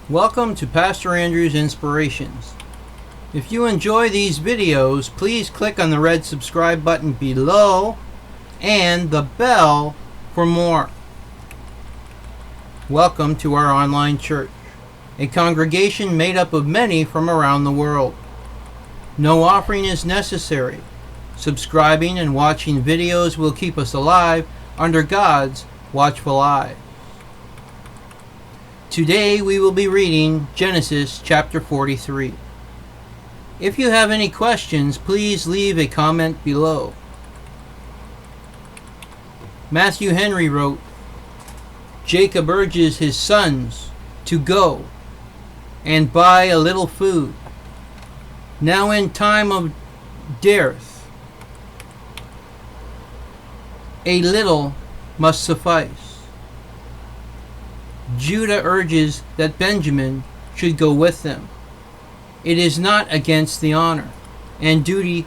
Welcome to Pastor Andrew's Inspirations. If you enjoy these videos, please click on the red subscribe button below and the bell for more. Welcome to our online church, a congregation made up of many from around the world. No offering is necessary. Subscribing and watching videos will keep us alive under God's watchful eye. Today we will be reading Genesis chapter 43. If you have any questions, please leave a comment below. Matthew Henry wrote, Jacob urges his sons to go and buy a little food. Now in time of dearth, a little must suffice. Judah urges that Benjamin should go with them. It is not against the honor and duty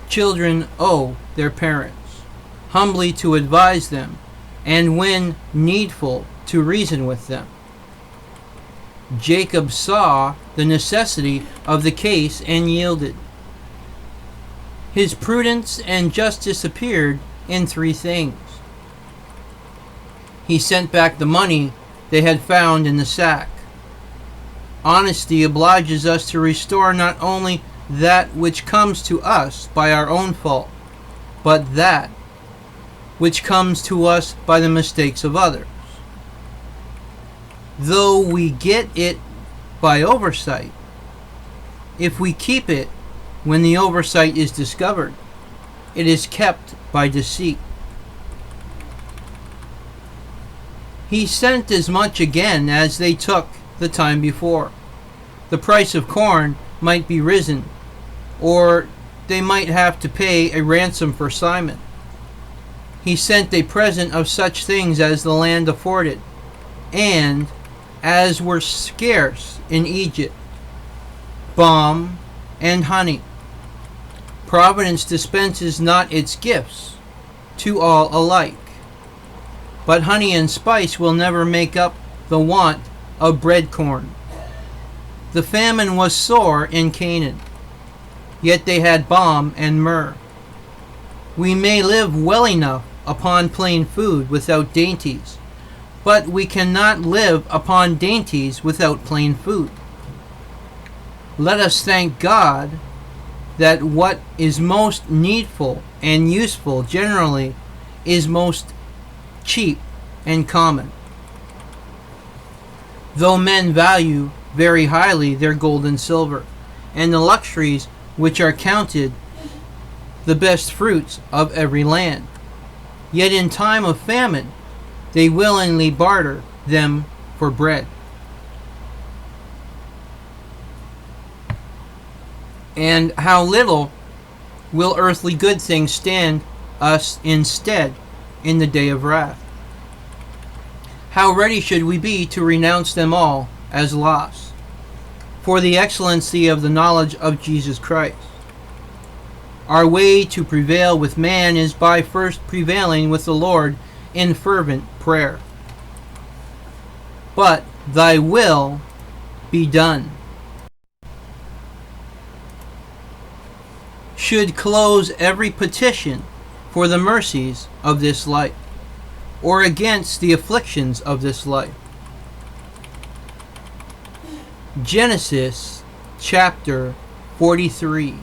children owe their parents, humbly to advise them, and when needful to reason with them. Jacob saw the necessity of the case and yielded. His prudence and justice appeared in three things. He sent back the money they had found in the sack. Honesty obliges us to restore not only that which comes to us by our own fault, but that which comes to us by the mistakes of others. Though we get it by oversight, if we keep it when the oversight is discovered, it is kept by deceit. He sent as much again as they took the time before. The price of corn might be risen, or they might have to pay a ransom for Simeon. He sent a present of such things as the land afforded, and as were scarce in Egypt, balm and honey. Providence dispenses not its gifts to all alike, but honey and spice will never make up the want of bread corn. The famine was sore in Canaan, yet they had balm and myrrh. We may live well enough upon plain food without dainties, but we cannot live upon dainties without plain food. Let us thank God that what is most needful and useful generally is most cheap and common. Though men value very highly their gold and silver, and the luxuries which are counted the best fruits of every land, yet in time of famine they willingly barter them for bread. And how little will earthly good things stand us instead in the day of wrath? How ready should we be to renounce them all as loss, for the excellency of the knowledge of Jesus Christ? Our way to prevail with man is by first prevailing with the Lord in fervent prayer. But thy will be done should close every petition for the mercies of this life, or against the afflictions of this life. Genesis chapter 43.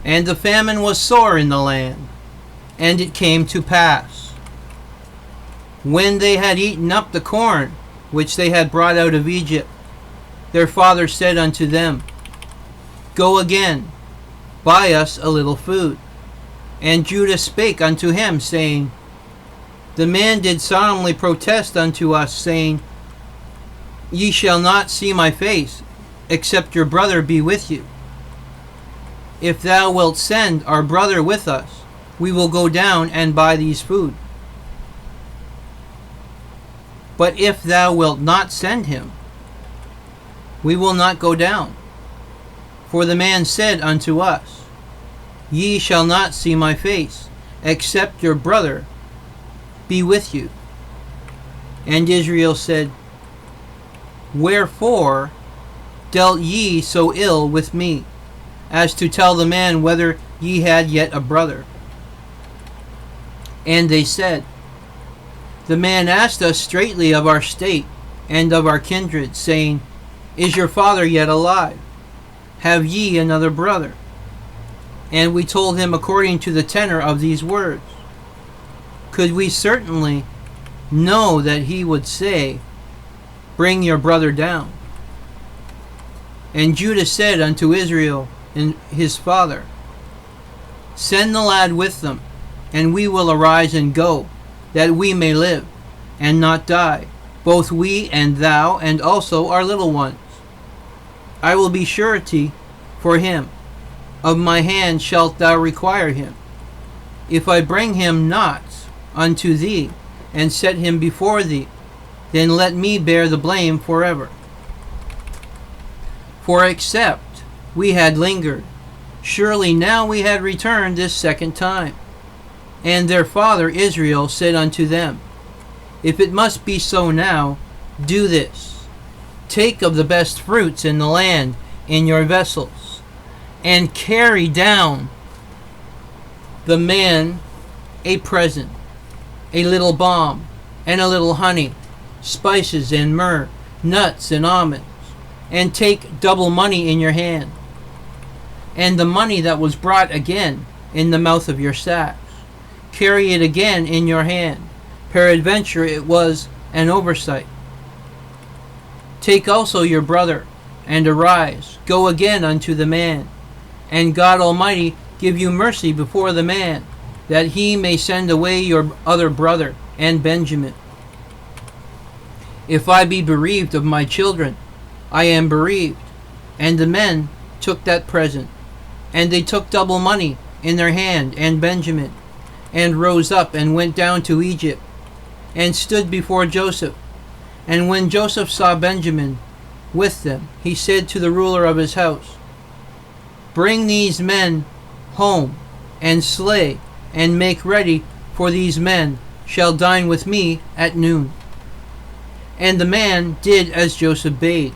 And the famine was sore in the land, and it came to pass, when they had eaten up the corn which they had brought out of Egypt, their father said unto them, Go again, buy us a little food. And Judah spake unto him, saying, The man did solemnly protest unto us, saying, Ye shall not see my face, except your brother be with you. If thou wilt send our brother with us, we will go down and buy these food. But if thou wilt not send him, we will not go down. For the man said unto us, Ye shall not see my face, except your brother be with you. And Israel said, Wherefore dealt ye so ill with me, as to tell the man whether ye had yet a brother? And they said, The man asked us straitly of our state and of our kindred, saying, Is your father yet alive? Have ye another brother? And we told him according to the tenor of these words. Could we certainly know that he would say, Bring your brother down? And Judah said unto Israel and his father, Send the lad with them, and we will arise and go, that we may live, and not die, both we and thou, and also our little ones. I will be surety for him. Of my hand shalt thou require him. If I bring him not unto thee, and set him before thee, then let me bear the blame forever. For except we had lingered, surely now we had returned this second time. And their father Israel said unto them, If it must be so now, do this. Take of the best fruits in the land in your vessels, and carry down the man a present, a little balm, and a little honey, spices and myrrh, nuts and almonds, and take double money in your hand, and the money that was brought again in the mouth of your sacks. Carry it again in your hand, peradventure it was an oversight. Take also your brother, and arise, go again unto the man, and God Almighty give you mercy before the man, that he may send away your other brother and Benjamin. If I be bereaved of my children, I am bereaved. And the men took that present, and they took double money in their hand and Benjamin, and rose up and went down to Egypt, and stood before Joseph. And when Joseph saw Benjamin with them, he said to the ruler of his house, Bring these men home, and slay, and make ready, for these men shall dine with me at noon. And the man did as Joseph bade,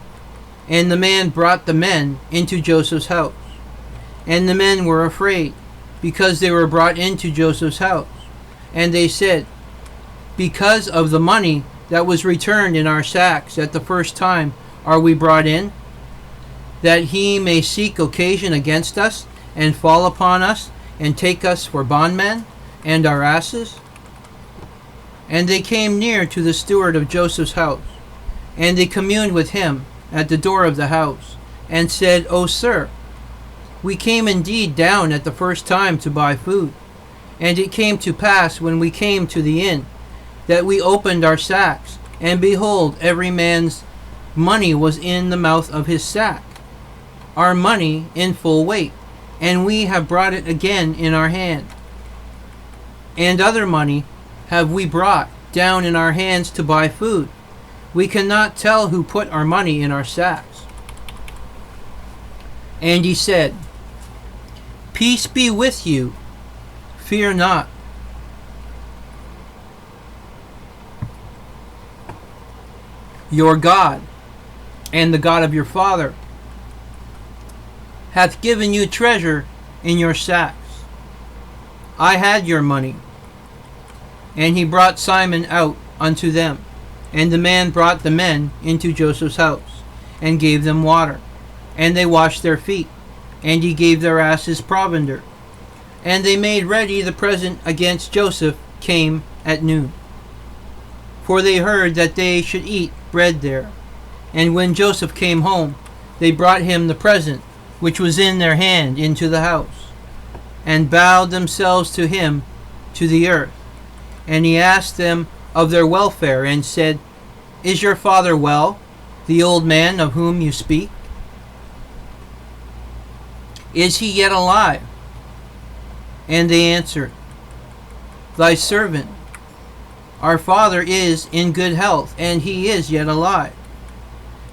and the man brought the men into Joseph's house. And the men were afraid, because they were brought into Joseph's house. And they said, Because of the money that was returned in our sacks at the first time are we brought in, that he may seek occasion against us, and fall upon us, and take us for bondmen, and our asses? And they came near to the steward of Joseph's house, and they communed with him at the door of the house, and said, O sir, we came indeed down at the first time to buy food. And it came to pass, when we came to the inn, that we opened our sacks, and behold, every man's money was in the mouth of his sack, our money in full weight, and we have brought it again in our hand. And other money have we brought down in our hands to buy food. We cannot tell who put our money in our sacks. And he said, Peace be with you, fear not. Your God, and the God of your father, hath given you treasure in your sacks. I had your money. And he brought Simeon out unto them. And the man brought the men into Joseph's house, and gave them water. And they washed their feet, and he gave their asses provender. And they made ready the present against Joseph came at noon. For they heard that they should eat bread there. And when Joseph came home, they brought him the present which was in their hand into the house, and bowed themselves to him to the earth. And he asked them of their welfare, and said, Is your father well, the old man of whom you speak? Is he yet alive? And they answered, Thy servant, our father is in good health, and he is yet alive.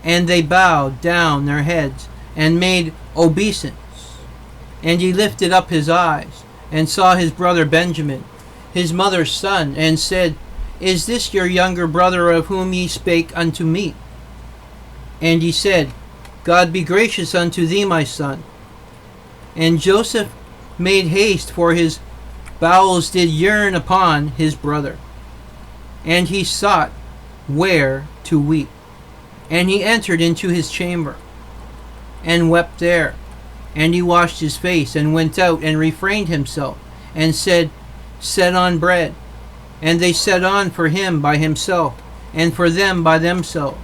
And they bowed down their heads, and made obeisance. And he lifted up his eyes, and saw his brother Benjamin, his mother's son, and said, Is this your younger brother of whom ye spake unto me? And he said, God be gracious unto thee, my son. And Joseph made haste, for his bowels did yearn upon his brother. And he sought where to weep. And he entered into his chamber, and wept there. And he washed his face, and went out, and refrained himself, and said, Set on bread. And they set on for him by himself, and for them by themselves,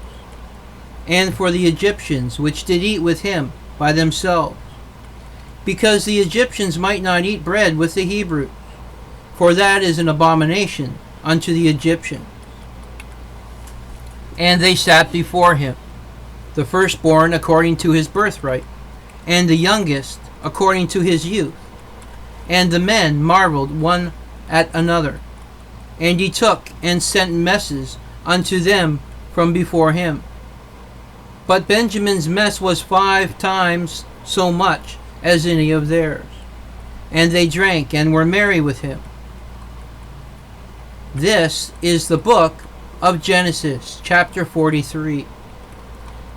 and for the Egyptians which did eat with him by themselves, because the Egyptians might not eat bread with the Hebrews, for that is an abomination unto the Egyptians. And they sat before him, the firstborn according to his birthright, and the youngest according to his youth. And the men marveled one at another. And he took and sent messes unto them from before him. But Benjamin's mess was 5 times so much as any of theirs. And they drank and were merry with him. This is the book of Genesis, chapter 43.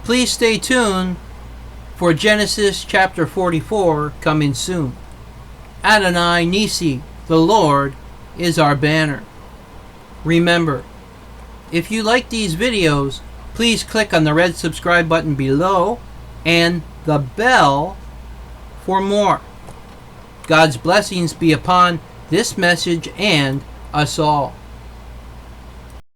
Please stay tuned for Genesis chapter 44 coming soon. Adonai Nisi, the Lord, is our banner. Remember, if you like these videos, please click on the red subscribe button below and the bell for more. God's blessings be upon this message and us all.